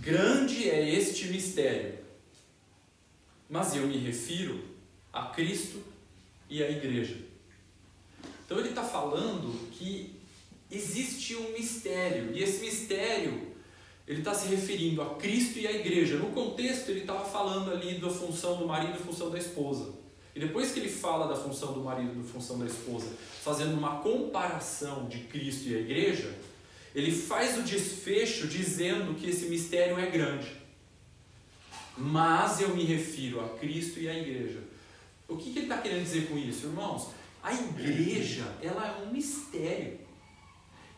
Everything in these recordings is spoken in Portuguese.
grande é este mistério, mas eu me refiro a Cristo e à igreja. Então ele está falando que existe um mistério, e esse mistério ele está se referindo a Cristo e à igreja. No contexto ele estava falando ali da função do marido e da função da esposa. E depois que ele fala da função do marido e da função da esposa, fazendo uma comparação de Cristo e a igreja, ele faz o desfecho dizendo que esse mistério é grande. Mas eu me refiro a Cristo e à igreja. O que ele está querendo dizer com isso, irmãos? A igreja, ela é um mistério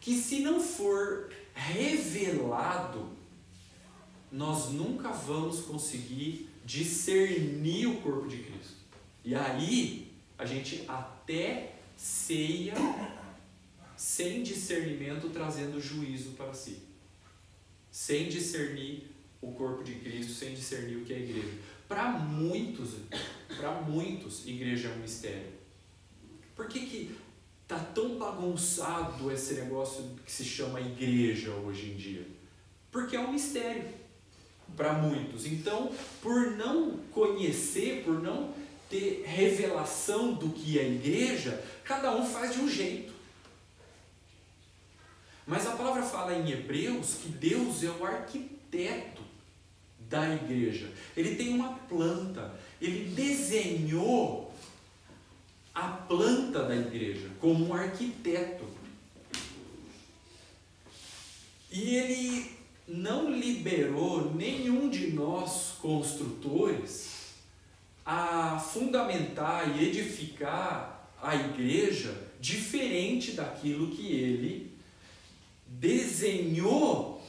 que, se não for revelado, nós nunca vamos conseguir discernir o corpo de Cristo. E aí, a gente até ceia sem discernimento, trazendo juízo para si. Sem discernir o corpo de Cristo, sem discernir o que é a igreja. Para muitos, igreja é um mistério. Por que está tão bagunçado esse negócio que se chama igreja hoje em dia? Porque é um mistério para muitos. Então, por não conhecer, por não ter revelação do que é a igreja, cada um faz de um jeito. Mas a palavra fala em Hebreus que Deus é o arquiteto da igreja. Ele tem uma planta, ele desenhou a planta da igreja como um arquiteto. E ele não liberou nenhum de nós construtores a fundamentar e edificar a igreja diferente daquilo que ele desenhou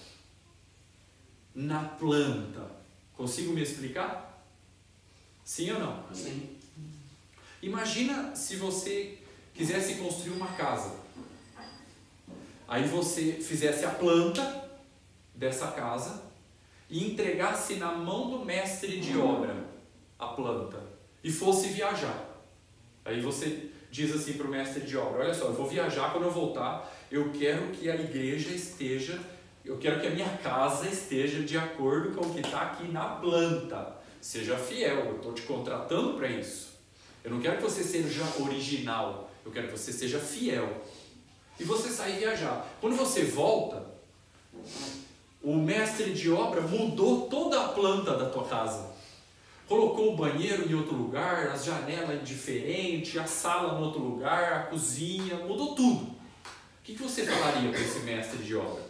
na planta. Consigo me explicar? Sim ou não? Sim. Imagina se você quisesse construir uma casa. Aí você fizesse a planta dessa casa e entregasse na mão do mestre de obra a planta e fosse viajar. Aí você diz assim para o mestre de obra: olha só, eu vou viajar, quando eu voltar, eu quero que a igreja esteja, eu quero que a minha casa esteja de acordo com o que está aqui na planta. Seja fiel, eu estou te contratando para isso. Eu não quero que você seja original, eu quero que você seja fiel. E você sai viajar. Quando você volta, o mestre de obra mudou toda a planta da tua casa. Colocou o banheiro em outro lugar, as janelas diferentes, a sala em outro lugar, a cozinha, mudou tudo. O que você falaria para esse mestre de obra?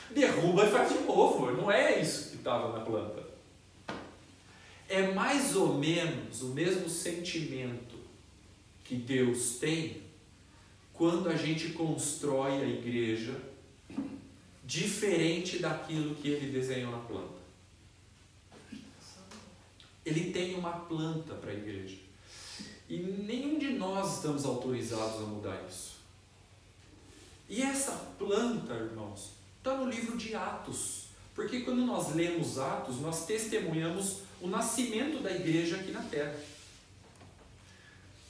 Derruba e faz de novo. Não é isso que estava na planta. É mais ou menos o mesmo sentimento que Deus tem quando a gente constrói a igreja diferente daquilo que Ele desenhou na planta. Ele tem uma planta para a igreja. E nenhum de nós estamos autorizados a mudar isso. E essa planta, irmãos, está no livro de Atos. Porque quando nós lemos Atos, nós testemunhamos o nascimento da igreja aqui na Terra.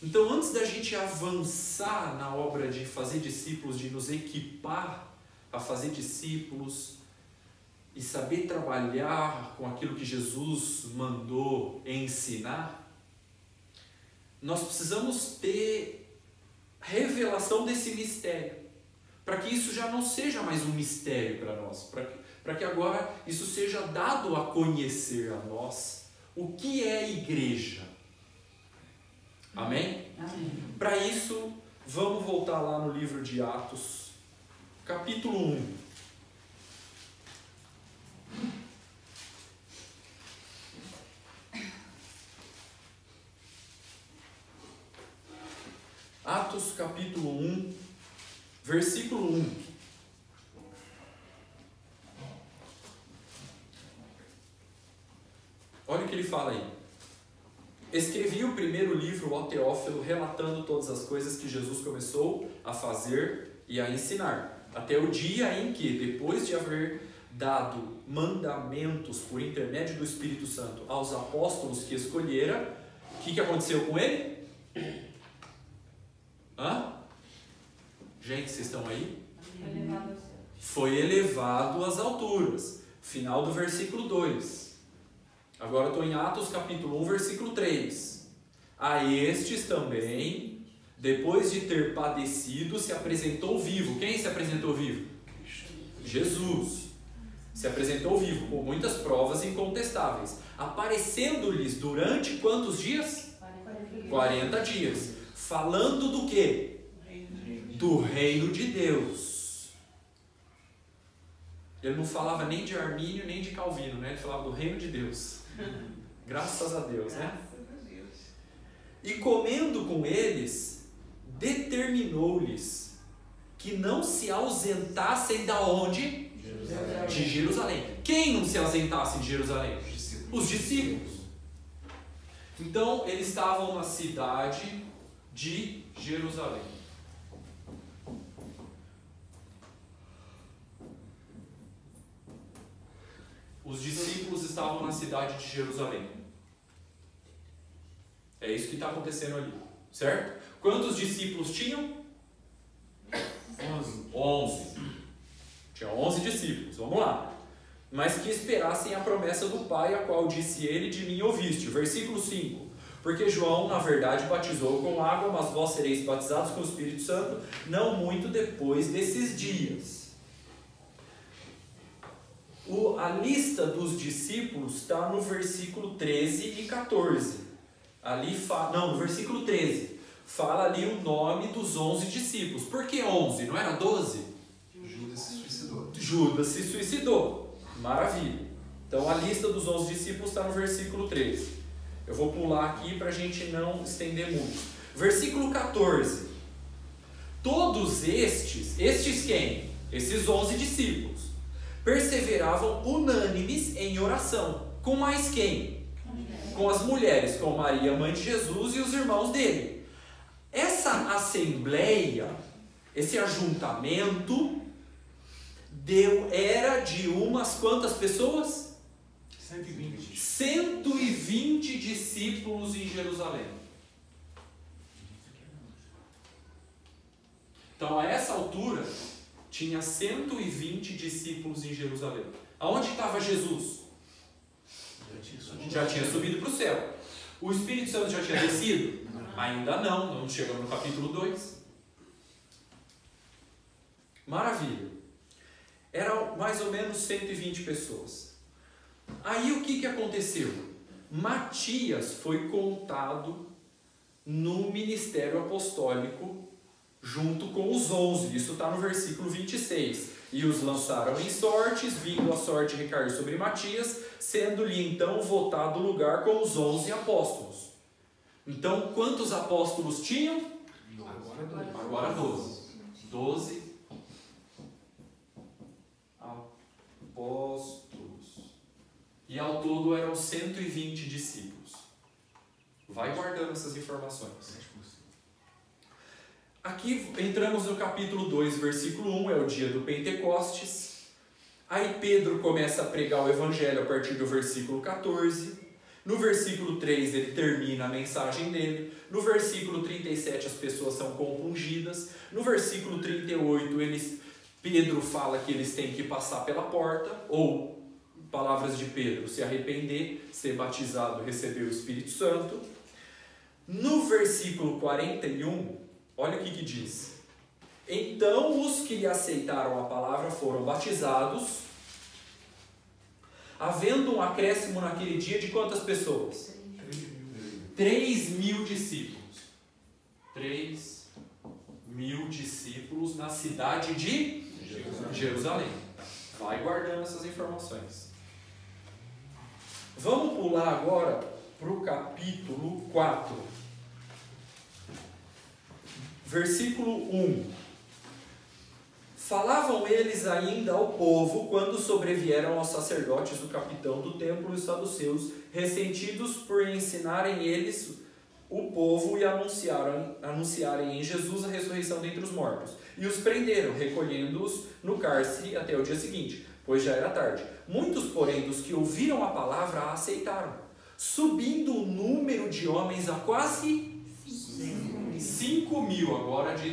Então, antes da gente avançar na obra de fazer discípulos, de nos equipar a fazer discípulos e saber trabalhar com aquilo que Jesus mandou ensinar, nós precisamos ter revelação desse mistério, para que isso já não seja mais um mistério para nós, para que agora isso seja dado a conhecer a nós o que é a igreja. Amém? Amém. Para isso, vamos voltar lá no livro de Atos, capítulo 1. Atos capítulo 1, versículo 1. Olha o que ele fala aí. Escrevi o primeiro livro ao Teófilo, relatando todas as coisas que Jesus começou a fazer e a ensinar, até o dia em que, depois de haver dado mandamentos por intermédio do Espírito Santo aos apóstolos que escolhera, o que aconteceu com ele? Hã? Gente, vocês estão aí? foi elevado às alturas. Final do versículo 2. Agora estou em Atos capítulo 1, versículo 3. A estes também, depois de ter padecido, se apresentou vivo. Quem se apresentou vivo? Jesus. Se apresentou vivo, com muitas provas incontestáveis, aparecendo-lhes durante quantos dias? 40 dias. Falando do quê? Do reino de Deus. Ele não falava nem de Armínio, nem de Calvino, né? Ele falava do reino de Deus. Graças a Deus, né? E comendo com eles, determinou-lhes que não se ausentassem da onde? De Jerusalém. Quem não se ausentasse de Jerusalém? Os discípulos. Então, eles estavam na cidade de Jerusalém. Os discípulos estavam na cidade de Jerusalém. É isso que está acontecendo ali, certo? Quantos discípulos tinham? 11. Tinha 11 discípulos, vamos lá. Mas que esperassem a promessa do Pai, a qual disse ele: de mim ouviste. Versículo 5. Porque João, na verdade, batizou com água, mas vós sereis batizados com o Espírito Santo, não muito depois desses dias. A lista dos discípulos está no versículo 13 e 14. No versículo 13. Fala ali o nome dos 11 discípulos. Por que 11? Não era 12? Judas se suicidou. Maravilha. Então a lista dos 11 discípulos está no versículo 13. Eu vou pular aqui para a gente não estender muito. Versículo 14. Todos estes quem? Esses 11 discípulos. Perseveravam unânimes em oração. Com mais quem? Com as mulheres, com Maria, mãe de Jesus, e os irmãos dele. Essa assembleia, esse ajuntamento, era de umas quantas pessoas? 120. 120 discípulos em Jerusalém. Então, a essa altura, tinha 120 discípulos em Jerusalém. Aonde estava Jesus? Já tinha subido para o céu. O Espírito Santo já tinha descido? Ainda não chegamos no capítulo 2. Maravilha. Eram mais ou menos 120 pessoas. Aí o que aconteceu? Matias foi contado no ministério apostólico junto com os 11. Isso está no versículo 26. E os lançaram em sortes, vindo a sorte recair sobre Matias, sendo-lhe então votado o lugar com os 11 apóstolos. Então, quantos apóstolos tinham? Agora 12. 12 apóstolos. E ao todo eram 120 discípulos. Vai guardando essas informações. Aqui entramos no capítulo 2, versículo 1, é o dia do Pentecostes. Aí Pedro começa a pregar o evangelho a partir do versículo 14. No versículo 3 ele termina a mensagem dele. No versículo 37 as pessoas são compungidas. No versículo 38 Pedro fala que eles têm que passar pela porta, ou, palavras de Pedro, se arrepender, ser batizado, receber o Espírito Santo. No versículo 41, olha o que diz. Então os que lhe aceitaram a palavra foram batizados, havendo um acréscimo naquele dia de quantas pessoas? 3.000 discípulos. 3.000 discípulos na cidade de Jerusalém. Vai guardando essas informações. Vamos pular agora para o capítulo 4. Versículo 1. Falavam eles ainda ao povo quando sobrevieram aos sacerdotes do capitão do templo e os saduceus, ressentidos por ensinarem eles o povo e anunciarem em Jesus a ressurreição dentre os mortos. E os prenderam, recolhendo-os no cárcere até o dia seguinte, pois já era tarde. Muitos, porém, dos que ouviram a palavra a aceitaram, subindo o número de homens a quase 5.000. Agora de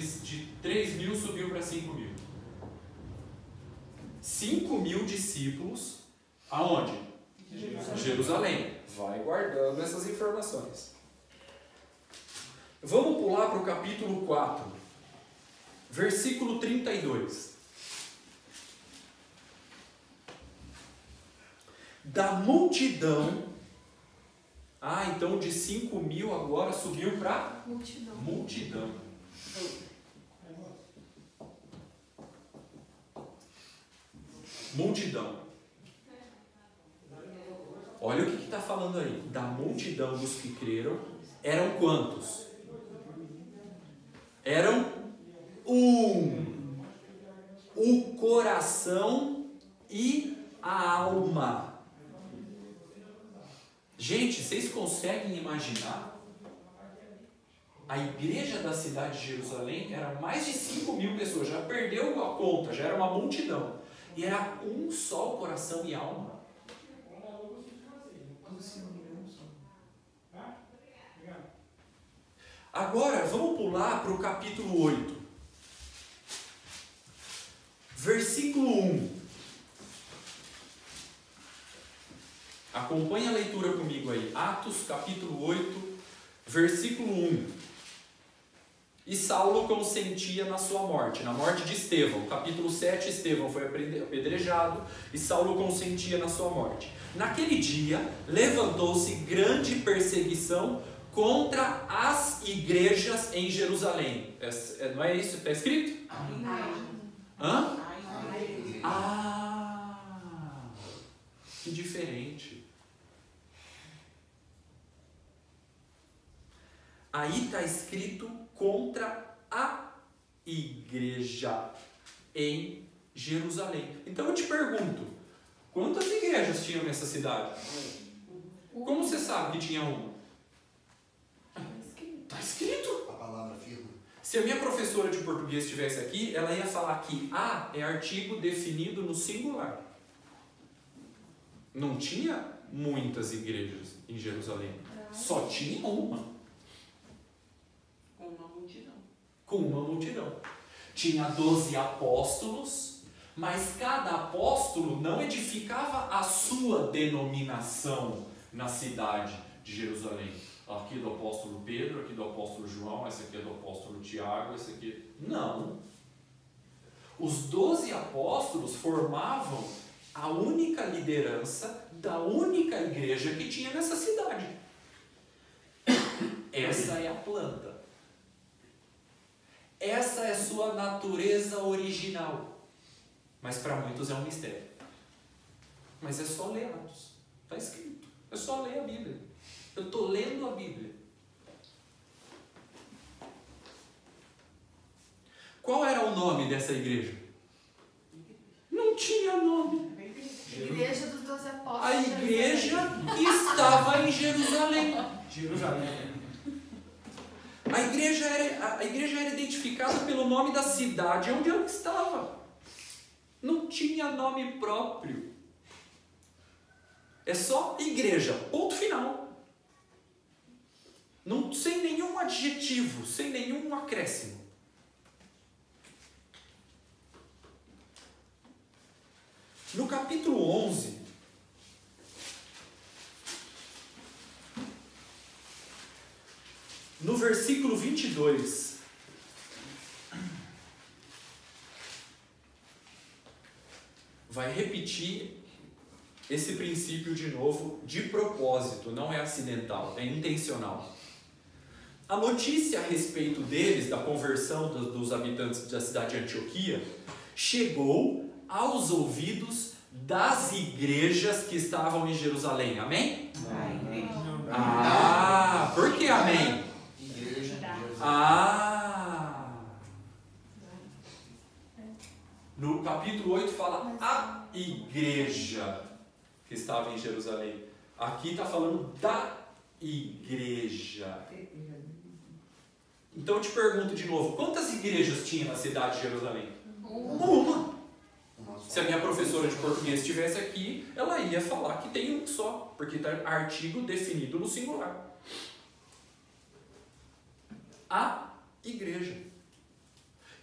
3.000 subiu para 5.000. 5.000 discípulos. Aonde? Jerusalém. Vai guardando essas informações. Vamos pular para o capítulo 4, versículo 32. Da multidão. Então de 5.000 agora subiu para multidão. Multidão. Olha o que está falando aí. Da multidão dos que creram, eram quantos? Eram o coração e a alma. Gente, vocês conseguem imaginar? A igreja da cidade de Jerusalém era mais de 5.000 pessoas, já perdeu a conta, já era uma multidão. E era um só coração e alma. Agora, vamos pular para o capítulo 8. Versículo 1. Acompanhe a leitura comigo aí. Atos, capítulo 8, versículo 1. E Saulo consentia na sua morte, na morte de Estevão. Capítulo 7, Estevão foi apedrejado e Saulo consentia na sua morte. Naquele dia, levantou-se grande perseguição contra as igrejas em Jerusalém. Não é isso que está escrito? Hã? Que diferente. Aí está escrito contra a igreja em Jerusalém. Então eu te pergunto, quantas igrejas tinham nessa cidade? Como você sabe que tinha uma? Está escrito. A palavra firma. Se a minha professora de português estivesse aqui, ela ia falar que a é artigo definido no singular. Não tinha muitas igrejas em Jerusalém. Só tinha uma. Com uma multidão. Tinha 12 apóstolos, mas cada apóstolo não edificava a sua denominação na cidade de Jerusalém. Aqui do apóstolo Pedro, aqui do apóstolo João, esse aqui é do apóstolo Tiago, esse aqui... Não. Os 12 apóstolos formavam a única liderança da única igreja que tinha nessa cidade. Essa é a planta. Essa é sua natureza original. Mas para muitos é um mistério. Mas é só ler Atos. Está escrito. É só ler a Bíblia. Eu estou lendo a Bíblia. Qual era o nome dessa igreja? Não tinha nome. Igreja dos 12 Apóstolos. A igreja que estava em Jerusalém. A igreja era identificada pelo nome da cidade onde ela estava. Não tinha nome próprio. É só igreja. Ponto final. Não, sem nenhum adjetivo, sem nenhum acréscimo. No capítulo 11, no versículo 22, vai repetir esse princípio de novo, de propósito, não é acidental, é intencional. A notícia a respeito deles, da conversão dos habitantes da cidade de Antioquia, chegou aos ouvidos das igrejas que estavam em Jerusalém. Amém? Por que amém? No capítulo 8 fala a igreja que estava em Jerusalém. Aqui está falando da igreja. Então eu te pergunto de novo, quantas igrejas tinha na cidade de Jerusalém? Uma. Se a minha professora de português estivesse aqui, ela ia falar que tem um só, porque está artigo definido no singular. A igreja.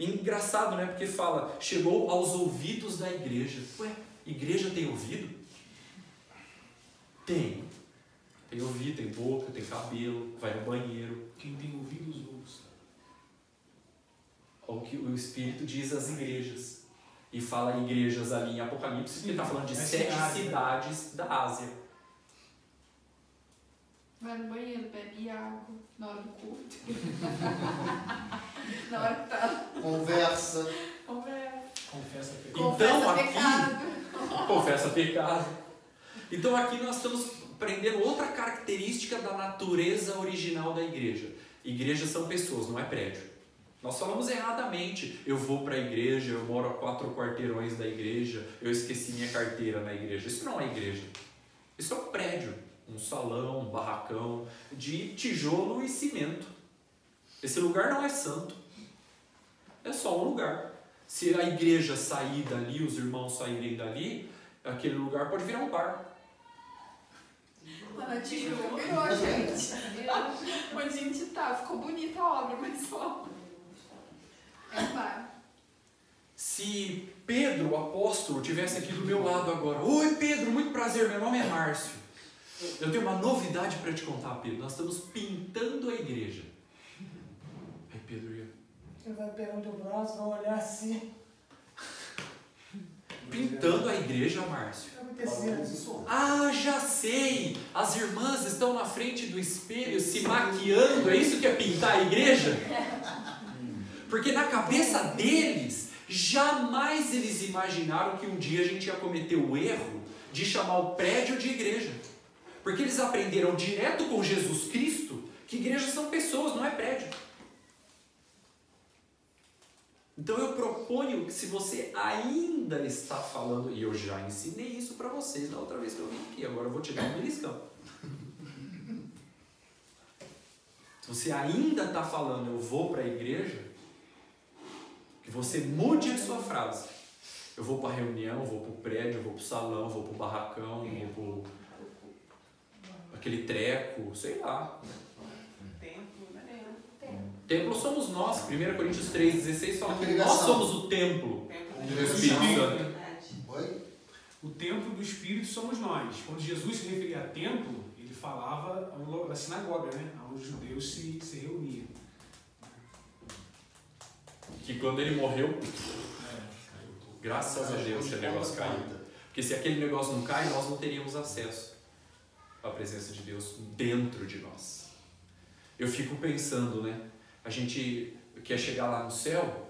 Engraçado, né? Porque fala, chegou aos ouvidos da igreja. Ué, igreja tem ouvido? Tem. Tem ouvido, tem boca, tem cabelo, vai no banheiro. Quem tem ouvidos, ouça. O que o Espírito diz às igrejas. E fala igrejas ali em Apocalipse, porque está falando de 7 cidades da Ásia. Vai no banheiro, bebe água na hora do culto. Na hora que tá. Conversa. Confessa pecado. Então aqui, pecado. confessa pecado. Então aqui nós estamos aprendendo outra característica da natureza original da igreja. Igrejas são pessoas, não é prédio. Nós falamos erradamente, eu vou para a igreja, eu moro a 4 quarteirões da igreja, eu esqueci minha carteira na igreja. Isso não é igreja. Isso é um prédio, um salão, um barracão de tijolo e cimento. Esse lugar não é santo. É só um lugar. Se a igreja sair dali, os irmãos saírem dali, aquele lugar pode virar um bar. Mano, a Tijuca virou, gente. Onde a gente tá, ficou bonita a obra, mas só. É bar. Se Pedro, o apóstolo, estivesse aqui do meu lado agora. Oi Pedro, muito prazer, meu nome é Márcio. Eu tenho uma novidade para te contar, Pedro. Nós estamos pintando a igreja. Aí Pedro ia... Ele vai pegar o teu braço, vai olhar assim. Pintando a igreja, Márcio. O que está acontecendo? Ah, já sei! As irmãs estão na frente do espelho se maquiando. É isso que é pintar a igreja? Porque na cabeça deles, jamais eles imaginaram que um dia a gente ia cometer o erro de chamar o prédio de igreja. Porque eles aprenderam direto com Jesus Cristo que igrejas são pessoas, não é prédio. Então eu proponho que, se você ainda está falando, e eu já ensinei isso para vocês da outra vez que eu vim aqui, agora eu vou te dar um beliscão. Se você ainda está falando, eu vou para a igreja, que você mude a sua frase. Eu vou para a reunião, eu vou para o prédio, eu vou para o salão, eu vou para o barracão, eu vou para aquele treco, sei lá. Templo somos nós. 1 Coríntios 3,16 fala que nós somos o templo do Espírito Santo. Oi? O templo do Espírito somos nós. Quando Jesus se referia a templo, ele falava da sinagoga, né? Onde os judeus se reuniam. Que quando ele morreu, graças a Deus que o negócio caiu. Porque se aquele negócio não cai, nós não teríamos acesso à presença de Deus dentro de nós. Eu fico pensando, né? A gente quer chegar lá no céu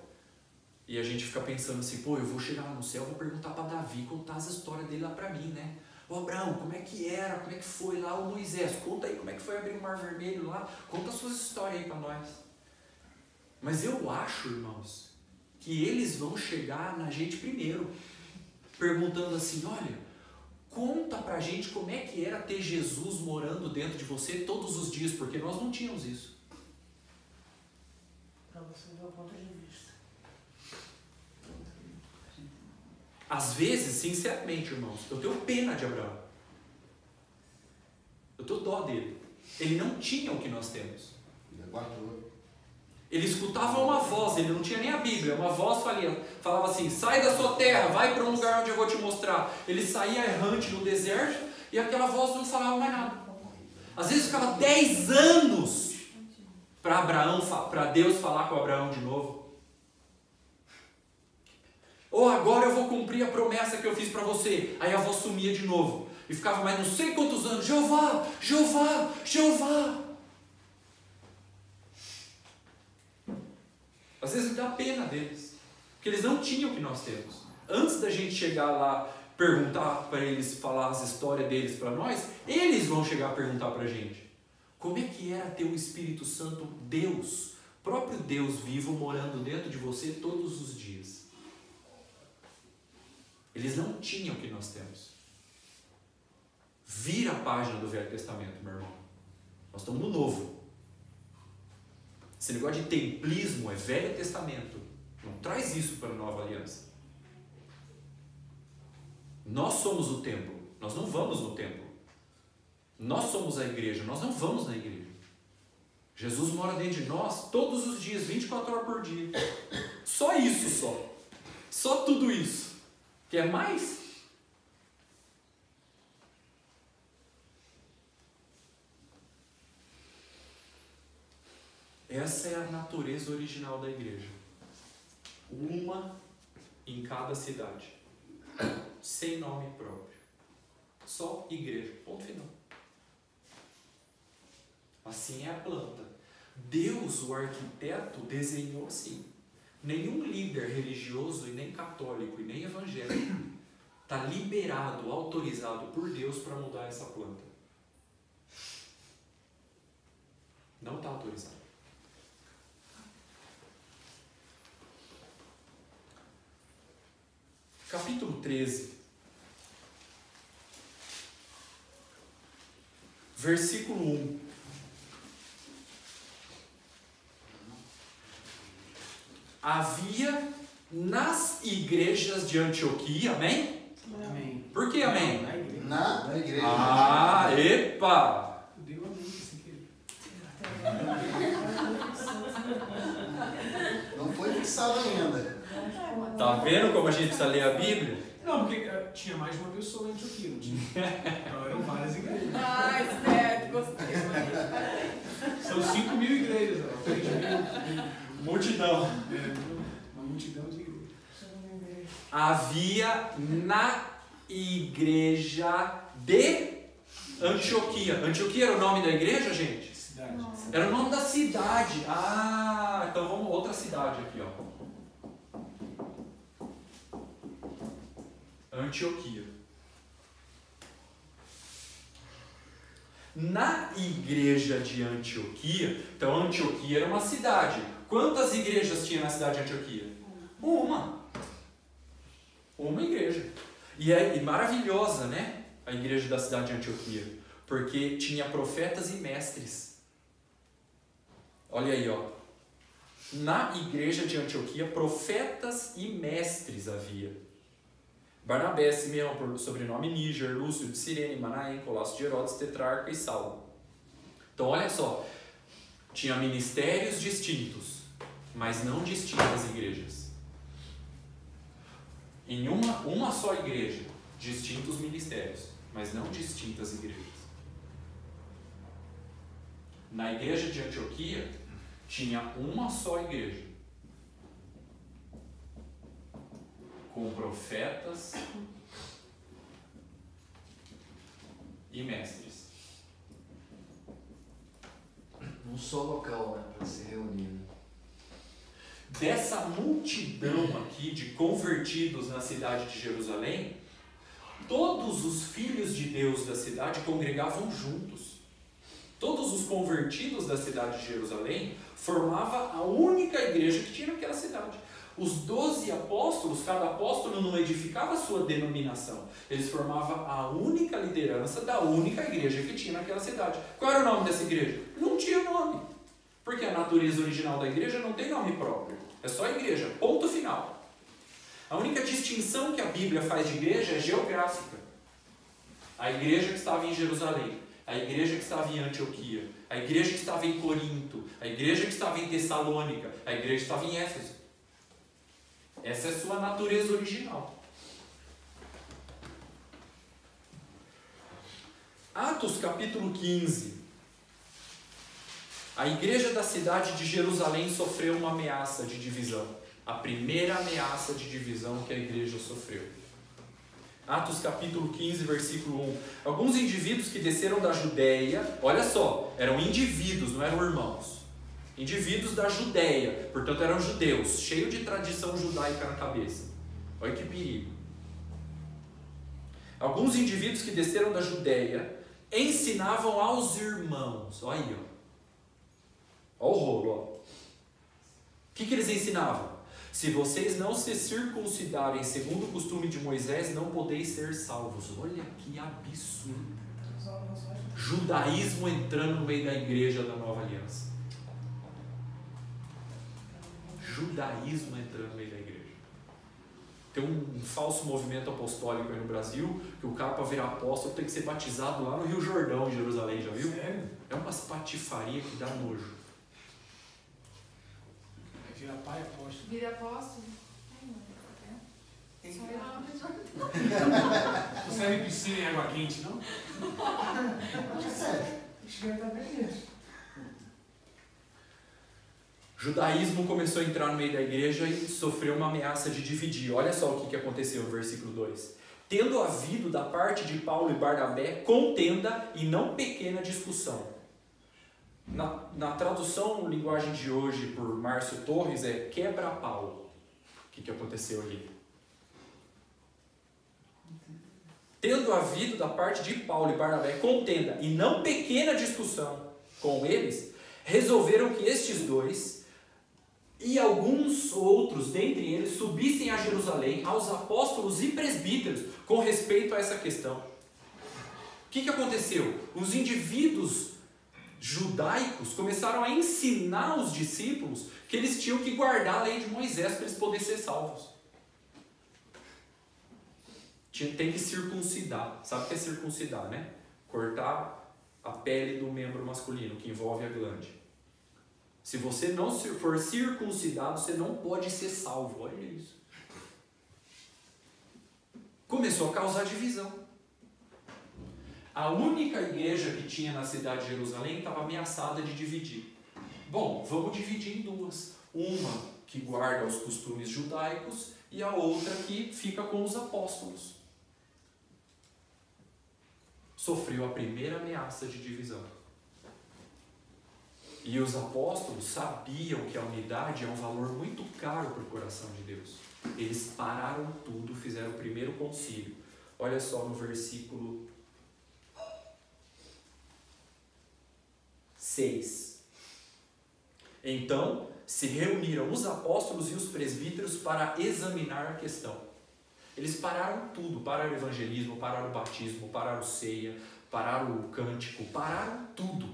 e a gente fica pensando assim, pô, eu vou chegar lá no céu, vou perguntar para Davi, contar as histórias dele lá para mim, né? Ô Abraão, como é que era, como é que foi lá o Moisés? Conta aí como é que foi abrir o Mar Vermelho lá, conta as suas histórias aí para nós. Mas eu acho, irmãos, que eles vão chegar na gente primeiro, perguntando assim, olha, conta pra gente como é que era ter Jesus morando dentro de você todos os dias, porque nós não tínhamos isso. Para você ver o ponto de vista. Às vezes, sinceramente, irmãos, eu tenho pena de Abraão. Eu tenho dó dele. Ele não tinha o que nós temos. Ele guardou. Ele escutava uma voz, ele não tinha nem a Bíblia. Uma voz falava assim, sai da sua terra, vai para um lugar onde eu vou te mostrar. Ele saía errante no deserto e aquela voz não falava mais nada. Às vezes ficava 10 anos para Deus falar com Abraão de novo. Ou agora eu vou cumprir a promessa que eu fiz para você. Aí a voz sumia de novo. E ficava mais não sei quantos anos. Jeová, Jeová, Jeová. Às vezes dá pena deles. Porque eles não tinham o que nós temos. Antes da gente chegar lá, perguntar para eles, falar as histórias deles para nós, eles vão chegar a perguntar para a gente. Como é que era ter o Espírito Santo, Deus, próprio Deus vivo, morando dentro de você todos os dias? Eles não tinham o que nós temos. Vira a página do Velho Testamento, meu irmão. Nós estamos no Novo. Esse negócio de templismo é Velho Testamento. Não traz isso para a Nova Aliança. Nós somos o templo. Nós não vamos no templo. Nós somos a igreja, nós não vamos na igreja. Jesus mora dentro de nós todos os dias, 24 horas por dia. Só isso só. Só tudo isso. Quer mais? Essa é a natureza original da igreja. Uma em cada cidade. Sem nome próprio. Só igreja. Ponto final. Assim é a planta. Deus, o arquiteto, desenhou assim. Nenhum líder religioso, e nem católico, e nem evangélico, está liberado, autorizado por Deus para mudar essa planta. Não está autorizado. Capítulo 13, versículo 1. Havia nas igrejas de Antioquia, amém? Amém. Por que amém? Na igreja. Na igreja. Ah, epa! Deu amém sem querer. Não foi fixado ainda. Tá vendo como a gente precisa ler a Bíblia? Não, porque tinha mais de uma pessoa em Antioquia, não tinha? Então eram várias igrejas. Ah, esperto, gostei. São 5.000 igrejas, ó. 3.000. Multidão. Uma multidão de igrejas. Havia na igreja de Antioquia. Antioquia era o nome da igreja, gente? Cidade. Era o nome da cidade. Ah, então vamos outra cidade aqui, ó. Antioquia. Na igreja de Antioquia, então Antioquia era uma cidade. Quantas igrejas tinha na cidade de Antioquia? Uma. Uma igreja. E é maravilhosa, né? A igreja da cidade de Antioquia. Porque tinha profetas e mestres. Olha aí, ó. Na igreja de Antioquia, profetas e mestres havia. Barnabé, Simeão, por sobrenome Níger, Lúcio de Cirene, Manaém, Colasso de Herodes, Tetrarca e Saulo. Então olha só, tinha ministérios distintos, mas não distintas igrejas. Em uma só igreja, distintos ministérios, mas não distintas igrejas. Na igreja de Antioquia, tinha uma só igreja, com profetas e mestres. Um só local, né, para se reunir. Dessa multidão aqui de convertidos na cidade de Jerusalém, todos os filhos de Deus da cidade congregavam juntos. Todos os convertidos da cidade de Jerusalém formavam a única igreja que tinha naquela cidade. Os 12 apóstolos, cada apóstolo não edificava a sua denominação. Eles formavam a única liderança da única igreja que tinha naquela cidade. Qual era o nome dessa igreja? Não tinha nome. Porque a natureza original da igreja não tem nome próprio. É só igreja. Ponto final. A única distinção que a Bíblia faz de igreja é geográfica. A igreja que estava em Jerusalém, a igreja que estava em Antioquia, a igreja que estava em Corinto, a igreja que estava em Tessalônica, a igreja que estava em Éfeso. Essa é a sua natureza original. Atos capítulo 15. A igreja da cidade de Jerusalém sofreu uma ameaça de divisão. A primeira ameaça de divisão que a igreja sofreu. Atos capítulo 15, versículo 1. Alguns indivíduos que desceram da Judéia, olha só, eram indivíduos, não eram irmãos. Indivíduos da Judéia, portanto eram judeus, cheios de tradição judaica na cabeça. Olha que perigo. Alguns indivíduos que desceram da Judéia ensinavam aos irmãos. Olha aí, ó. Olha o rolo, ó. O que eles ensinavam? Se vocês não se circuncidarem segundo o costume de Moisés, não podeis ser salvos. Olha que absurdo. Judaísmo entrando no meio da igreja da Nova Aliança. Judaísmo entrando no meio da igreja. Tem um falso movimento apostólico aí no Brasil, que o cara para virar apóstolo tem que ser batizado lá no Rio Jordão, em Jerusalém, já viu? Sério? É umas patifarias que dá nojo. Vira pai apóstolo. Vira apóstolo. Só eu não vejo. Não serve piscina em água quente, não? Acho que sério. Esquenta bem isso. Judaísmo começou a entrar no meio da igreja e sofreu uma ameaça de dividir. Olha só o que aconteceu no versículo 2. Tendo havido da parte de Paulo e Barnabé contenda e não pequena discussão. Na tradução linguagem de hoje por Márcio Torres é quebra-pau. O que aconteceu ali? Tendo havido da parte de Paulo e Barnabé contenda e não pequena discussão com eles, resolveram que estes dois e alguns outros dentre eles subissem a Jerusalém aos apóstolos e presbíteros com respeito a essa questão. O que aconteceu? Os indivíduos judaicos começaram a ensinar os discípulos que eles tinham que guardar a lei de Moisés para eles poderem ser salvos. Tem que circuncidar. Sabe o que é circuncidar, né? Cortar a pele do membro masculino, que envolve a glande. Se você não for circuncidado, você não pode ser salvo. Olha isso. Começou a causar divisão. A única igreja que tinha na cidade de Jerusalém estava ameaçada de dividir. Bom, vamos dividir em duas. Uma que guarda os costumes judaicos e a outra que fica com os apóstolos. Sofreu a primeira ameaça de divisão. E os apóstolos sabiam que a unidade é um valor muito caro para o coração de Deus. Eles pararam tudo, fizeram o primeiro concílio. Olha só no versículo 6. Então se reuniram os apóstolos e os presbíteros para examinar a questão. Eles pararam tudo, pararam o evangelismo, pararam o batismo, pararam ceia, pararam o cântico, pararam tudo.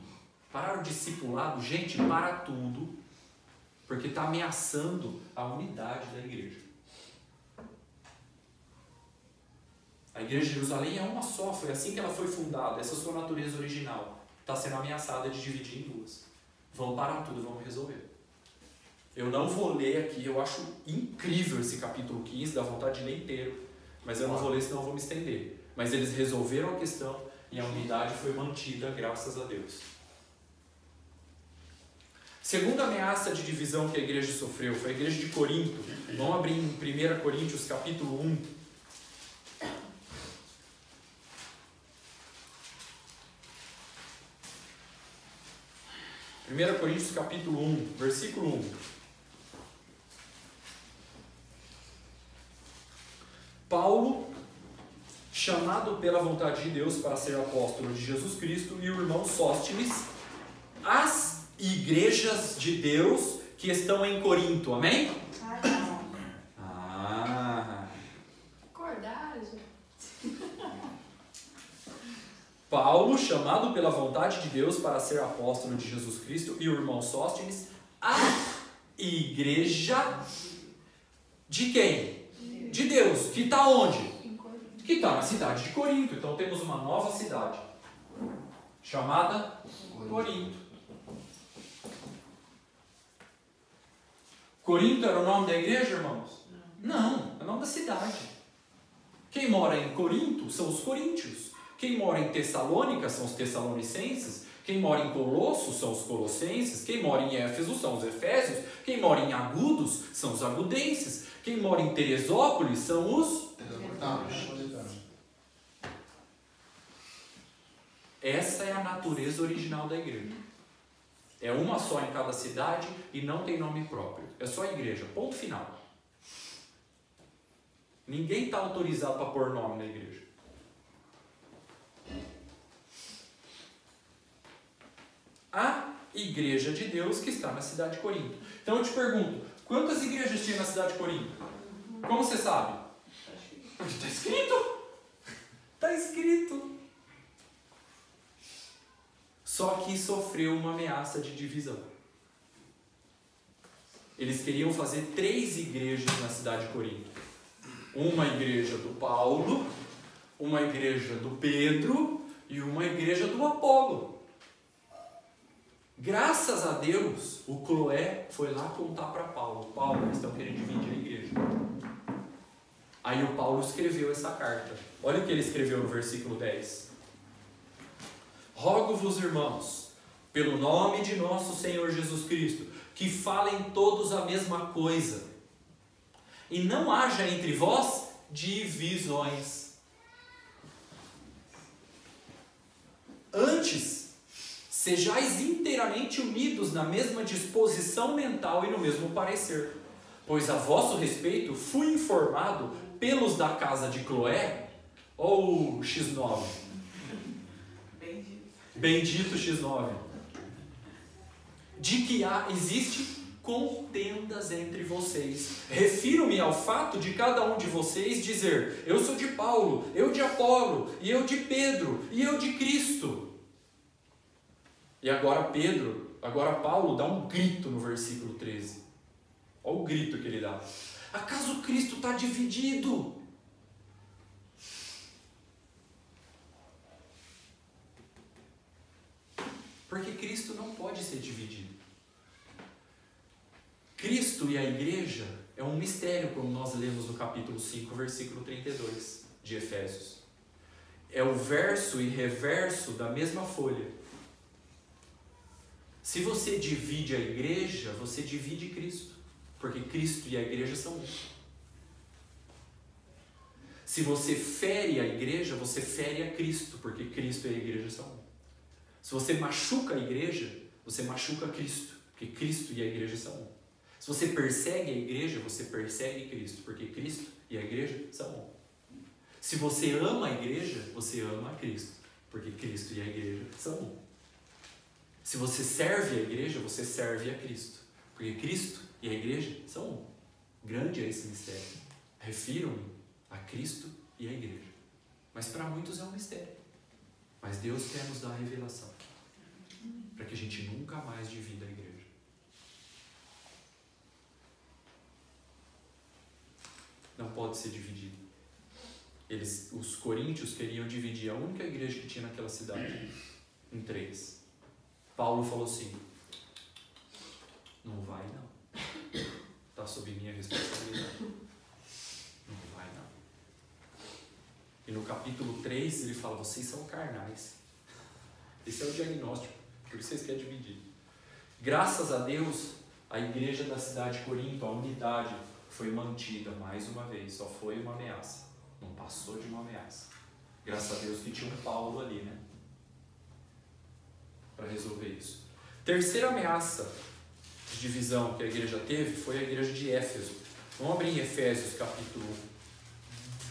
Pararam o discipulado, gente, para tudo, porque está ameaçando a unidade da igreja. A igreja de Jerusalém é uma só, foi assim que ela foi fundada, essa sua natureza original. Está sendo ameaçada de dividir em duas. Vamos parar tudo, vamos resolver. Eu não vou ler aqui, eu acho incrível esse capítulo 15, dá vontade de ler inteiro, mas eu não vou ler, senão eu vou me estender. Mas eles resolveram a questão e a unidade foi mantida, graças a Deus. Segunda ameaça de divisão que a igreja sofreu foi a igreja de Corinto. Vamos abrir em 1 Coríntios capítulo 1. 1 Coríntios capítulo 1, versículo 1. Paulo, chamado pela vontade de Deus para ser apóstolo de Jesus Cristo, e o irmão Sóstenes, as igrejas de Deus que estão em Corinto, amém? Coragem. Paulo, chamado pela vontade de Deus para ser apóstolo de Jesus Cristo, e o irmão Sóstenes, a igreja de quem? De Deus. Que está onde? Que está na cidade de Corinto. Então temos uma nova cidade, chamada Corinto. Corinto era o nome da igreja, irmãos? Não, é o nome da cidade. Quem mora em Corinto são os coríntios. Quem mora em Tessalônica são os tessalonicenses. Quem mora em Colossos são os colossenses. Quem mora em Éfeso são os efésios. Quem mora em Agudos são os agudenses. Quem mora em Teresópolis são os Napolitanos. Essa é a natureza original da igreja. É uma só em cada cidade e não tem nome próprio. É só a igreja, ponto final. Ninguém está autorizado para pôr nome na igreja. A igreja de Deus que está na cidade de Corinto. Então eu te pergunto, quantas igrejas tinha na cidade de Corinto? Como você sabe? Está escrito. Está escrito. Só que sofreu uma ameaça de divisão. Eles queriam fazer 3 igrejas na cidade de Corinto. Uma igreja do Paulo, uma igreja do Pedro e uma igreja do Apolo. Graças a Deus, o Cloé foi lá contar para Paulo. Paulo, eles estão querendo dividir a igreja. Aí o Paulo escreveu essa carta. Olha o que ele escreveu no versículo 10. Rogo-vos, irmãos, pelo nome de nosso Senhor Jesus Cristo, que falem todos a mesma coisa, e não haja entre vós divisões. Antes, sejais inteiramente unidos na mesma disposição mental e no mesmo parecer, pois a vosso respeito fui informado pelos da casa de Cloé, ou X9, bendito X9, de que existe contendas entre vocês. Refiro-me ao fato de cada um de vocês dizer: eu sou de Paulo, eu de Apolo, e eu de Pedro, e eu de Cristo. E agora Paulo dá um grito no versículo 13. Olha o grito que ele dá. Acaso Cristo está dividido? Porque Cristo não pode ser dividido. Cristo e a igreja é um mistério, como nós lemos no capítulo 5, versículo 32 de Efésios. É o verso e reverso da mesma folha. Se você divide a igreja, você divide Cristo, porque Cristo e a igreja são um. Se você fere a igreja, você fere a Cristo, porque Cristo e a igreja são um. Se você machuca a igreja, você machuca Cristo, porque Cristo e a igreja são um. Se você persegue a igreja, você persegue Cristo, porque Cristo e a igreja são um. Se você ama a igreja, você ama a Cristo, porque Cristo e a igreja são um. Se você serve a igreja, você serve a Cristo, porque Cristo e a igreja são um. Grande é esse mistério. Refiro-me a Cristo e a igreja. Mas para muitos é um mistério. Mas Deus quer nos dar a revelação, para que a gente nunca mais divida a igreja. Não pode ser dividido. Os coríntios queriam dividir a única igreja que tinha naquela cidade em 3. Paulo falou assim: não vai não. Está sob minha responsabilidade. Não vai não. E no capítulo 3 ele fala: vocês são carnais. Esse é o diagnóstico. Por isso vocês querem dividir. Graças a Deus, a igreja da cidade de Corinto, a unidade, foi mantida mais uma vez. Só foi uma ameaça. Não passou de uma ameaça. Graças a Deus que tinha um Paulo ali, né? Para resolver isso. Terceira ameaça de divisão que a igreja teve foi a igreja de Éfeso. Vamos abrir em Efésios capítulo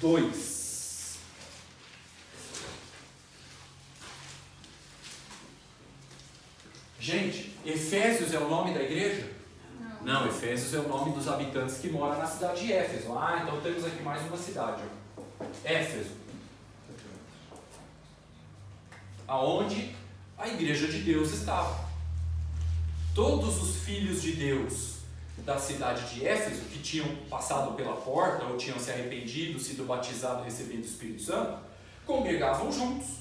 2. Gente, Efésios é o nome da igreja? Não, Efésios é o nome dos habitantes que moram na cidade de Éfeso. Ah, então temos aqui mais uma cidade. Éfeso. Aonde a igreja de Deus estava. Todos os filhos de Deus da cidade de Éfeso, que tinham passado pela porta, ou tinham se arrependido, sido batizados, recebido o Espírito Santo, congregavam juntos.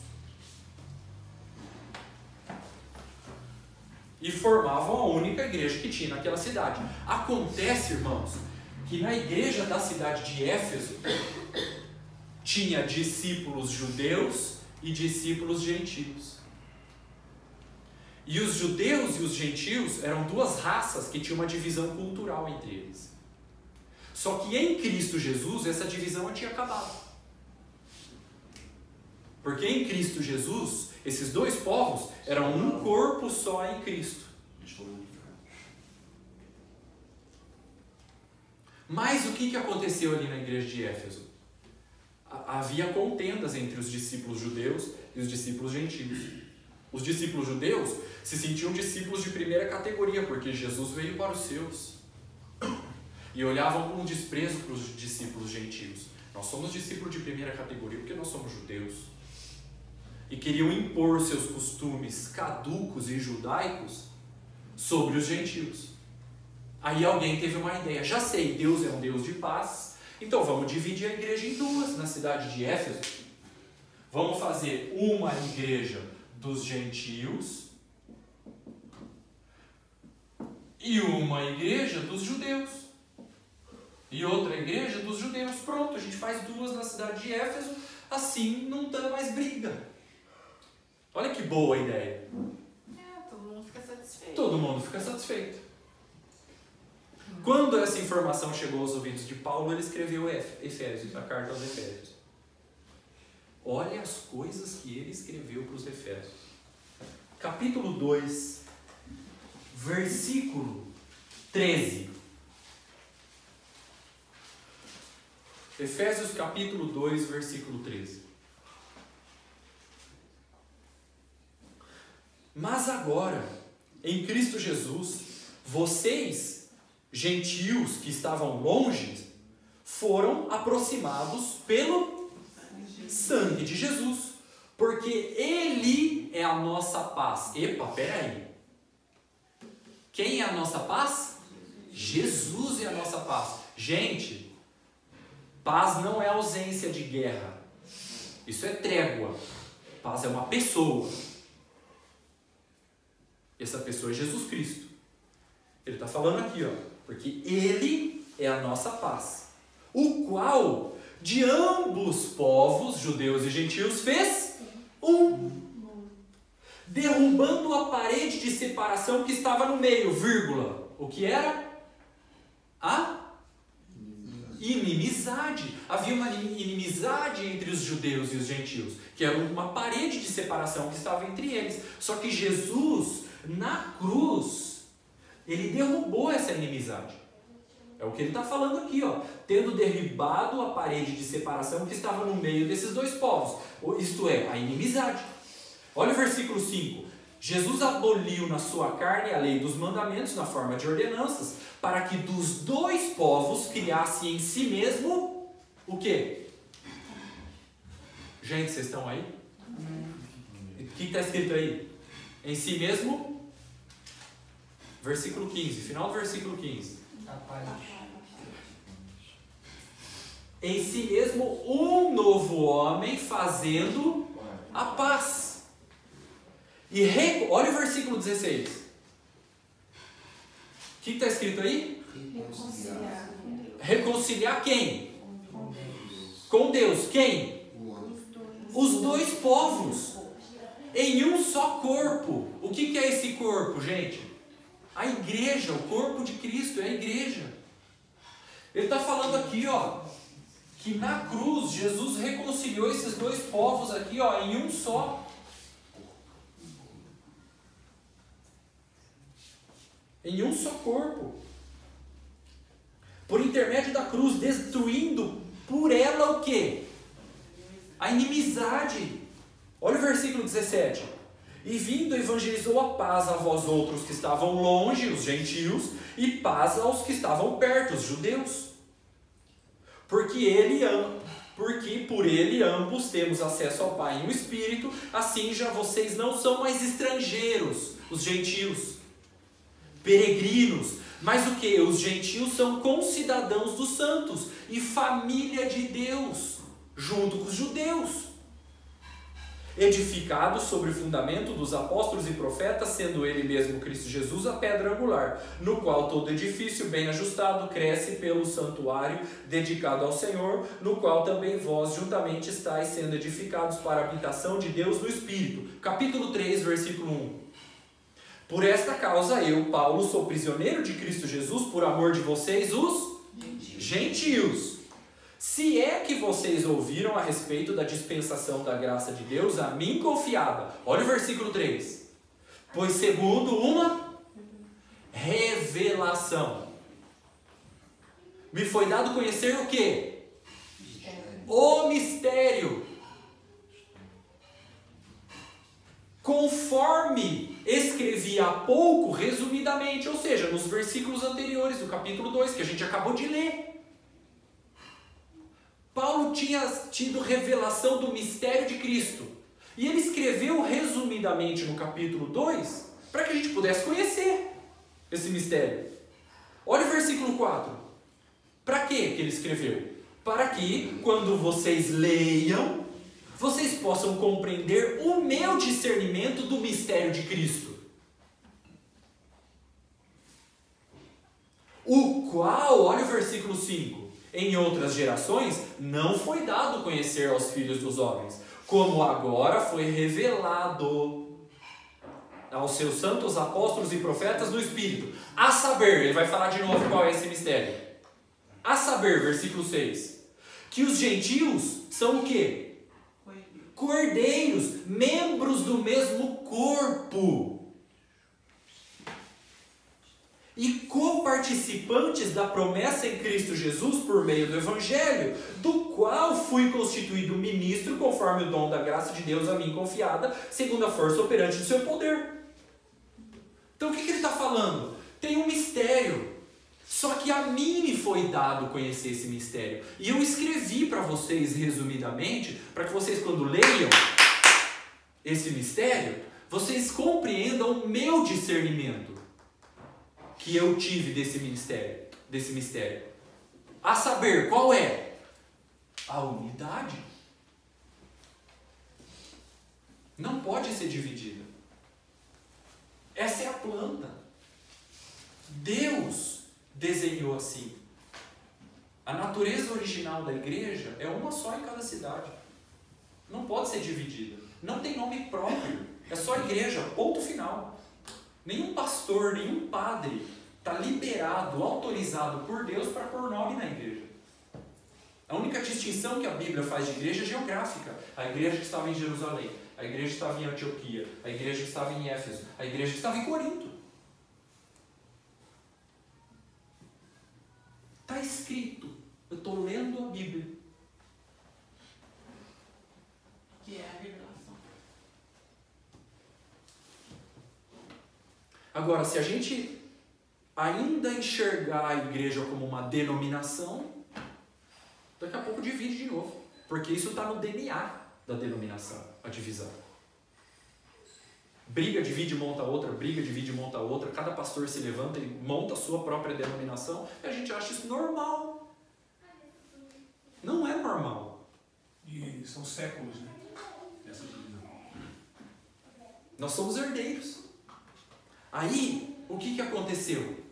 E formavam a única igreja que tinha naquela cidade. Acontece, irmãos, que na igreja da cidade de Éfeso tinha discípulos judeus e discípulos gentios. E os judeus e os gentios eram duas raças que tinham uma divisão cultural entre eles. Só que em Cristo Jesus essa divisão tinha acabado. Porque em Cristo Jesus esses dois povos eram um corpo só em Cristo. Mas o que aconteceu ali na igreja de Éfeso? Havia contendas entre os discípulos judeus e os discípulos gentios. Os discípulos judeus se sentiam discípulos de primeira categoria, porque Jesus veio para os seus. E olhavam com desprezo para os discípulos gentios. Nós somos discípulos de primeira categoria porque nós somos judeus. E queriam impor seus costumes caducos e judaicos sobre os gentios. Aí alguém teve uma ideia: já sei, Deus é um Deus de paz, então vamos dividir a igreja em duas na cidade de Éfeso. Vamos fazer uma igreja dos gentios e uma igreja dos judeus. E outra igreja dos judeus. Pronto, a gente faz duas na cidade de Éfeso, assim não dá mais briga. Olha que boa a ideia. Todo mundo fica satisfeito. Todo mundo fica satisfeito. Quando essa informação chegou aos ouvidos de Paulo, ele escreveu Efésios, a carta aos Efésios. Olha as coisas que ele escreveu para os Efésios. Capítulo 2, versículo 13. Efésios capítulo 2, versículo 13. Mas agora, em Cristo Jesus, vocês, gentios que estavam longe, foram aproximados pelo sangue de Jesus, porque Ele é a nossa paz. Epa, peraí. Quem é a nossa paz? Jesus é a nossa paz. Gente, paz não é ausência de guerra. Isso é trégua. Paz é uma pessoa. Essa pessoa é Jesus Cristo. Ele está falando aqui, ó, porque Ele é a nossa paz, o qual de ambos povos, judeus e gentios, fez derrubando a parede de separação que estava no meio, vírgula. O que era? A inimizade. Havia uma inimizade entre os judeus e os gentios, que era uma parede de separação que estava entre eles. Só que Jesus, na cruz, Ele derrubou essa inimizade. É o que ele está falando aqui, ó. Tendo derribado a parede de separação que estava no meio desses dois povos. Isto é, a inimizade. Olha o versículo 5. Jesus aboliu na sua carne a lei dos mandamentos na forma de ordenanças, para que dos dois povos criasse em si mesmo o quê? Gente, vocês estão aí? O que está escrito aí? Em si mesmo? Versículo 15, final do versículo 15. Em si mesmo um novo homem fazendo a paz. Olha o versículo 16. O que está escrito aí? Reconciliar. Reconciliar quem? Com Deus. Quem? Os dois povos. Em um só corpo. O que é esse corpo, gente? A igreja, o corpo de Cristo é a igreja. Ele está falando aqui, ó, que na cruz Jesus reconciliou esses dois povos aqui, ó, em um só. Em um só corpo. Por intermédio da cruz, destruindo por ela o quê? A inimizade. Olha o versículo 17. E vindo evangelizou a paz a vós outros que estavam longe, os gentios, e paz aos que estavam perto, os judeus. Porque por ele ambos temos acesso ao Pai em um Espírito, assim já vocês não são mais estrangeiros, os gentios, peregrinos, mas o que? Os gentios são concidadãos dos santos e família de Deus, junto com os judeus. Edificado sobre o fundamento dos apóstolos e profetas, sendo ele mesmo Cristo Jesus a pedra angular, no qual todo edifício bem ajustado cresce pelo santuário dedicado ao Senhor, no qual também vós juntamente estáis sendo edificados para a habitação de Deus no Espírito. Capítulo 3, versículo 1. Por esta causa eu, Paulo, sou prisioneiro de Cristo Jesus por amor de vocês, os gentios. Se é que vocês ouviram a respeito da dispensação da graça de Deus a mim confiada. Olha o versículo 3. Pois segundo uma revelação me foi dado conhecer o quê? O mistério. Conforme escrevi há pouco, resumidamente, ou seja, nos versículos anteriores do capítulo 2, que a gente acabou de ler. Paulo tinha tido revelação do mistério de Cristo. E ele escreveu resumidamente no capítulo 2, para que a gente pudesse conhecer esse mistério. Olha o versículo 4. Para que ele escreveu? Para que, quando vocês leiam, vocês possam compreender o meu discernimento do mistério de Cristo. qual, olha o versículo 5, em outras gerações não foi dado conhecer aos filhos dos homens, como agora foi revelado aos seus santos apóstolos e profetas no Espírito. A saber, ele vai falar de novo qual é esse mistério. A saber, versículo 6, que os gentios são o quê? Cordeiros, membros do mesmo corpo e coparticipantes da promessa em Cristo Jesus por meio do Evangelho, do qual fui constituído ministro conforme o dom da graça de Deus a mim confiada, segundo a força operante do seu poder. Então o que ele está falando? Tem um mistério, só que a mim me foi dado conhecer esse mistério. E eu escrevi para vocês resumidamente, para que vocês quando leiam esse mistério, vocês compreendam o meu discernimento que eu tive desse mistério. A saber, qual é? A unidade. Não pode ser dividida. Essa é a planta. Deus desenhou assim. A natureza original da igreja é uma só em cada cidade. Não pode ser dividida. Não tem nome próprio. É só igreja, ponto final. Nenhum pastor, nenhum padre está liberado, autorizado por Deus para pôr nome na igreja. A única distinção que a Bíblia faz de igreja é geográfica. A igreja que estava em Jerusalém, a igreja que estava em Antioquia, a igreja que estava em Éfeso, a igreja que estava em Corinto. Está escrito. Eu estou lendo a Bíblia. Que é a revelação. Agora, se a gente ainda enxergar a igreja como uma denominação, daqui a pouco divide de novo. Porque isso está no DNA da denominação, a divisão. Briga, divide, monta outra, briga, divide, monta outra. Cada pastor se levanta e monta a sua própria denominação e a gente acha isso normal. Não é normal. E são séculos, né? Essa divisão. Nós somos herdeiros. Aí, o que aconteceu?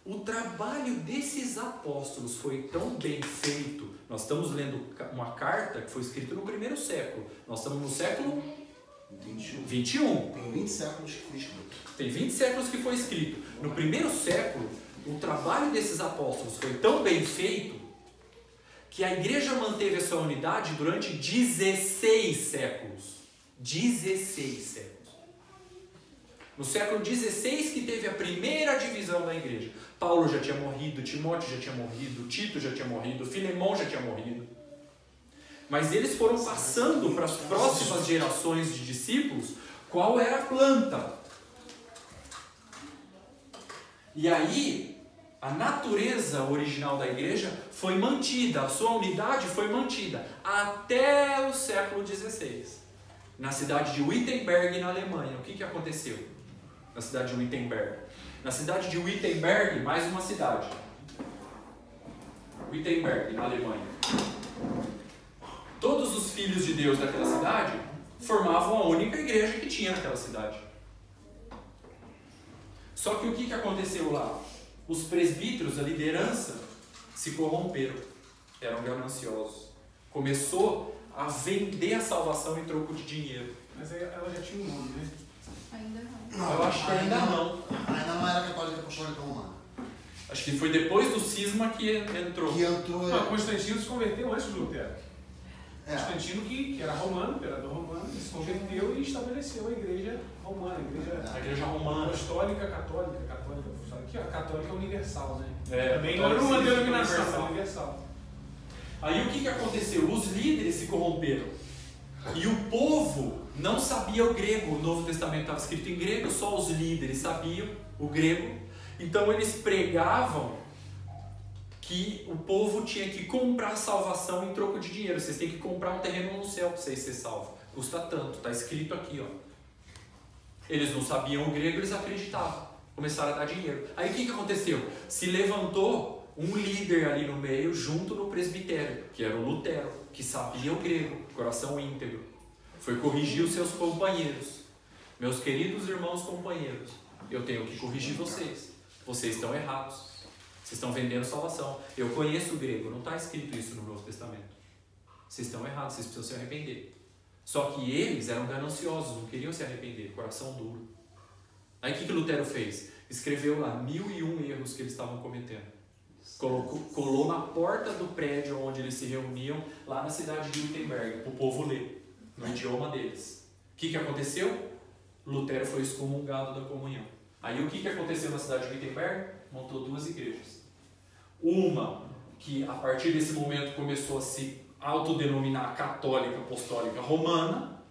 O trabalho desses apóstolos foi tão bem feito. Nós estamos lendo uma carta que foi escrita no primeiro século. Nós estamos no século 21. Tem 20 séculos que foi escrito. Tem 20 séculos que foi escrito. No primeiro século, o trabalho desses apóstolos foi tão bem feito que a igreja manteve a sua unidade durante 16 séculos. 16 séculos. No século 16 que teve a primeira divisão da igreja. Paulo já tinha morrido, Timóteo já tinha morrido, Tito já tinha morrido, Filemão já tinha morrido. Mas eles foram passando para as próximas gerações de discípulos qual era a planta. E aí, a natureza original da igreja foi mantida, a sua unidade foi mantida até o século XVI. Na cidade de Wittenberg, na Alemanha. O que aconteceu na cidade de Wittenberg? Na cidade de Wittenberg, mais uma cidade. Wittenberg, na Alemanha. Todos os filhos de Deus daquela cidade formavam a única igreja que tinha naquela cidade. Só que o que aconteceu lá? Os presbíteros, a liderança, se corromperam. Eram gananciosos. Começou a vender a salvação em troco de dinheiro. Mas ela já tinha um nome, né? Ainda não. Eu acho que ainda não. Ainda não era católica apostólica romana. Acho que foi depois do cisma que entrou. Que entrou. Não, Constantino se converteu antes do Lutero. É. Constantino, que era romano, imperador romano, ele se converteu e estabeleceu a igreja romana, A igreja romana. apostólica, católica, sabe que a católica é universal, né? É, também não era uma católica denominação, universal. era universal. Aí o que aconteceu? Os líderes se corromperam. E o povo não sabia o grego. O Novo Testamento estava escrito em grego, só os líderes sabiam o grego. Então eles pregavam que o povo tinha que comprar salvação em troco de dinheiro. Vocês têm que comprar um terreno no céu para vocês serem salvos. Custa tanto, está escrito aqui, ó. Eles não sabiam o grego, eles acreditavam. Começaram a dar dinheiro. Aí o que aconteceu? Se levantou um líder ali no meio, junto no presbitério, que era o Lutero, que sabia o grego, coração íntegro. Foi corrigir os seus companheiros. Meus queridos irmãos companheiros, eu tenho que corrigir vocês. Vocês estão errados. Vocês estão vendendo salvação. Eu conheço o grego, não está escrito isso no Novo Testamento. Vocês estão errados, vocês precisam se arrepender. Só que eles eram gananciosos, não queriam se arrepender, coração duro. Aí o que Lutero fez? Escreveu lá 1001 erros que eles estavam cometendo. Colou na porta do prédio onde eles se reuniam, lá na cidade de Wittenberg, para o povo ler, no idioma deles. O que aconteceu? Lutero foi excomungado da comunhão. Aí o que aconteceu na cidade de Wittenberg? Montou 2 igrejas. Uma que a partir desse momento começou a se autodenominar católica apostólica romana,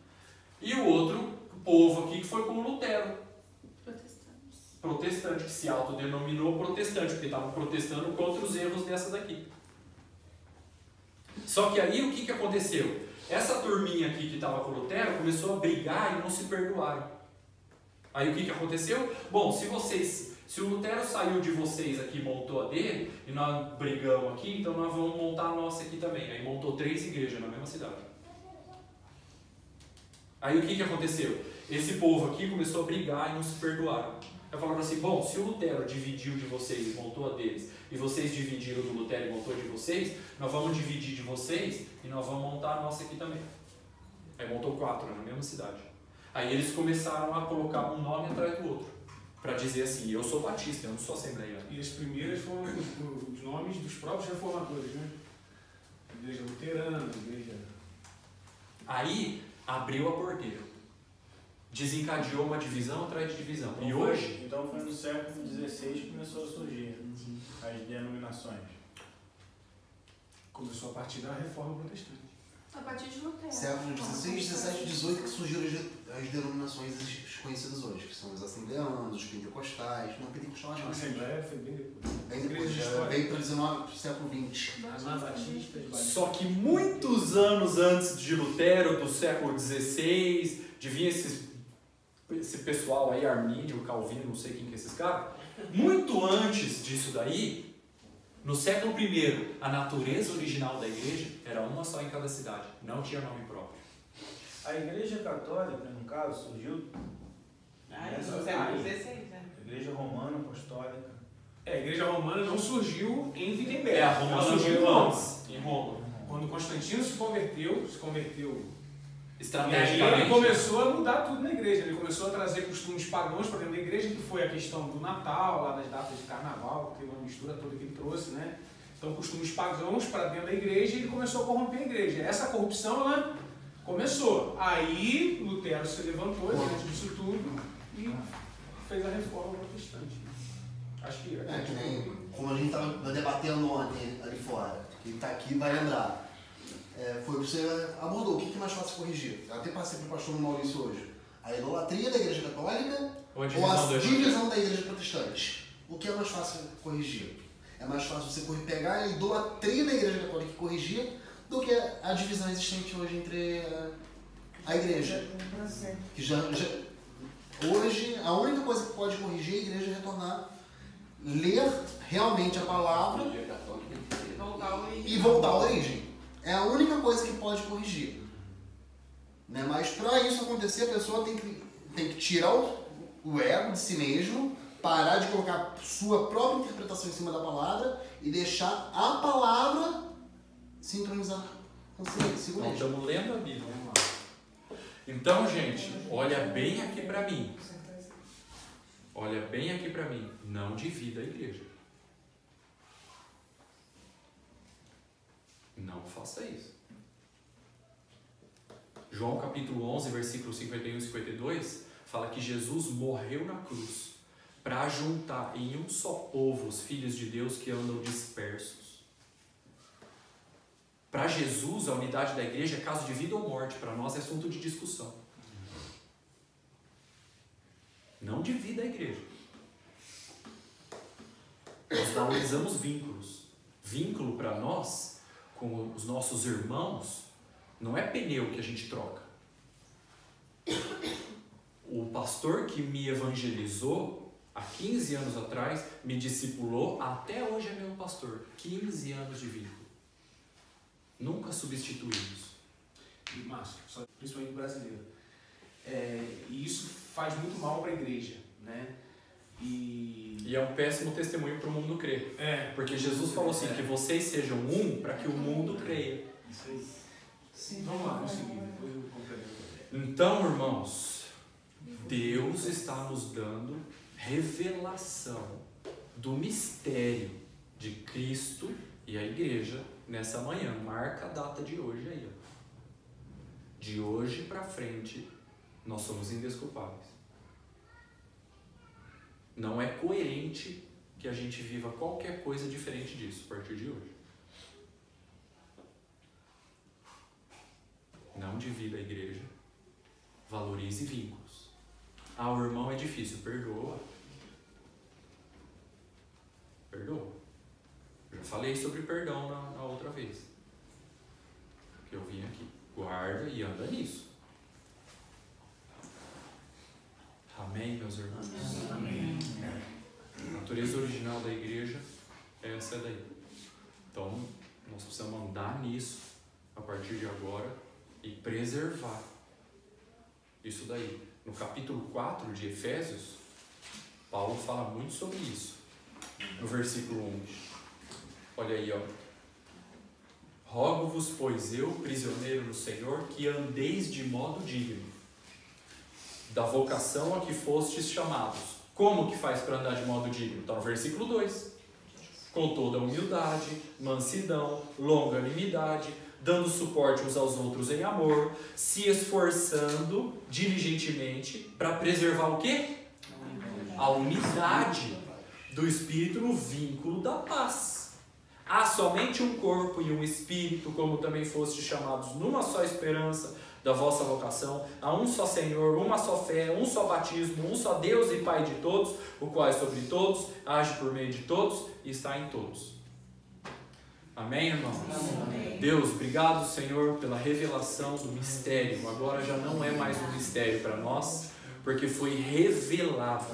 e o outro povo aqui que foi com Lutero. Protestante, que se autodenominou protestante, porque estavam protestando contra os erros dessa daqui. Só que aí o que aconteceu? Essa turminha aqui que estava com Lutero começou a brigar e não se perdoaram. Aí o que aconteceu? Bom, se o Lutero saiu de vocês aqui e montou a dele, e nós brigamos aqui, então nós vamos montar a nossa aqui também. Aí montou 3 igrejas na mesma cidade. Aí o que aconteceu? Esse povo aqui começou a brigar e não se perdoaram. Aí falaram assim, bom, se o Lutero dividiu de vocês e montou a deles, e vocês dividiram do Lutero e montou de vocês, nós vamos dividir de vocês e nós vamos montar a nossa aqui também. Aí montou 4 na mesma cidade. Aí eles começaram a colocar um nome atrás do outro, para dizer assim, eu sou batista, eu não sou assembleiano. E as primeiras foram os nomes dos próprios reformadores, né? Igreja luterana, igreja... Aí abriu a porteira. Desencadeou uma divisão atrás de divisão. Então e foi, hoje... Então foi no século XVI que começou a surgir as denominações. Começou a partir da reforma protestante. A partir de Lutero. Século XVI, XVII e XVIII que surgiram as denominações conhecidas hoje, que são os assembleanos, os pentecostais. Não, pentecostal acho A que Assembleia foi bem depois. bem depois, já veio para o século XX. Anabatistas, Só que muitos anos antes de Lutero, do século XVI, de vir esse pessoal aí, Armínio, Calvino, não sei quem que é esses caras, muito antes disso daí, no século I, a natureza original da igreja era uma só em cada cidade, não tinha nome próprio. A Igreja Católica, no caso, surgiu nessa século raiz. XVI, né? A Igreja Romana Apostólica. A Igreja Romana não surgiu em Wittenberg. A Roma ela surgiu surgiu em Roma. antes, em Roma. Quando Constantino se converteu. E aí Estrategicamente. ele começou a mudar tudo na igreja. Ele começou a trazer costumes pagãos para dentro da igreja, que foi a questão do Natal, lá das datas de carnaval, que teve uma mistura toda que ele trouxe, né? Então, costumes pagãos para dentro da igreja, e ele começou a corromper a igreja. Essa corrupção, ela começou. Aí, Lutero se levantou diante disso tudo e fez a reforma protestante. Acho que É que nem como a gente estava debatendo ontem ali fora, quem está aqui vai lembrar. Foi o que você abordou. O que é mais fácil corrigir? Eu até passei para o pastor Maurício hoje. A idolatria da igreja católica ou a divisão da igreja protestante? O que é mais fácil corrigir? É mais fácil você pegar a idolatria da igreja católica e corrigir do que a divisão existente hoje entre a igreja. Que hoje, a única coisa que pode corrigir é a igreja retornar, ler realmente a palavra e voltar à origem. É a única coisa que pode corrigir. Né? Mas para isso acontecer, a pessoa tem que tirar o ego de si mesmo, parar de colocar sua própria interpretação em cima da palavra e deixar a palavra sincronizar consigo mesmo. Estamos lendo a Bíblia. Então, gente, olha bem aqui para mim. Olha bem aqui para mim. Não divida a igreja. Não faça isso. João capítulo 11, versículos 51 e 52, fala que Jesus morreu na cruz para juntar em um só povo os filhos de Deus que andam dispersos. Para Jesus, a unidade da igreja é caso de vida ou morte. Para nós é assunto de discussão. Não divida a igreja. Nós valorizamos vínculos. Vínculo para nós, com os nossos irmãos, não é pneu que a gente troca. O pastor que me evangelizou há 15 anos atrás, me discipulou, até hoje é meu pastor. 15 anos de vínculo. Nunca substituímos. E Márcio, principalmente brasileiro. E isso faz muito mal para a igreja, né? E é um péssimo testemunho para o mundo crer. É. Porque Jesus falou assim, que vocês sejam um para que o mundo creia. Isso aí. Sim, Vamos lá, vamos seguir, depois eu complemento. Então, irmãos, Deus está nos dando revelação do mistério de Cristo e a igreja nessa manhã. Marca a data de hoje aí. Ó. De hoje para frente, nós somos indesculpáveis. Não é coerente que a gente viva qualquer coisa diferente disso a partir de hoje. Não divida a igreja. Valorize vínculos. Ah, o irmão é difícil. Perdoa. Perdoa. Eu já falei sobre perdão na outra vez. Que eu vim aqui. Guarda e anda nisso. Amém, meus irmãos? Amém. A natureza original da igreja é essa daí. Então, nós precisamos andar nisso a partir de agora e preservar isso daí. No capítulo 4 de Efésios, Paulo fala muito sobre isso. No versículo 1. Olha aí, ó. Rogo-vos, pois eu, prisioneiro no Senhor, que andeis de modo digno da vocação a que fostes chamados. Como que faz para andar de modo digno? Está no versículo 2. Com toda humildade, mansidão, longanimidade, dando suporte uns aos outros em amor, se esforçando diligentemente para preservar o quê? A unidade do Espírito no vínculo da paz. Há somente um corpo e um Espírito, como também fostes chamados numa só esperança da vossa vocação. Há um só Senhor, uma só fé, um só batismo, um só Deus e Pai de todos, o qual é sobre todos, age por meio de todos e está em todos. Amém, irmãos? Amém. Deus, obrigado, Senhor, pela revelação do mistério. Agora já não é mais um mistério para nós, porque foi revelado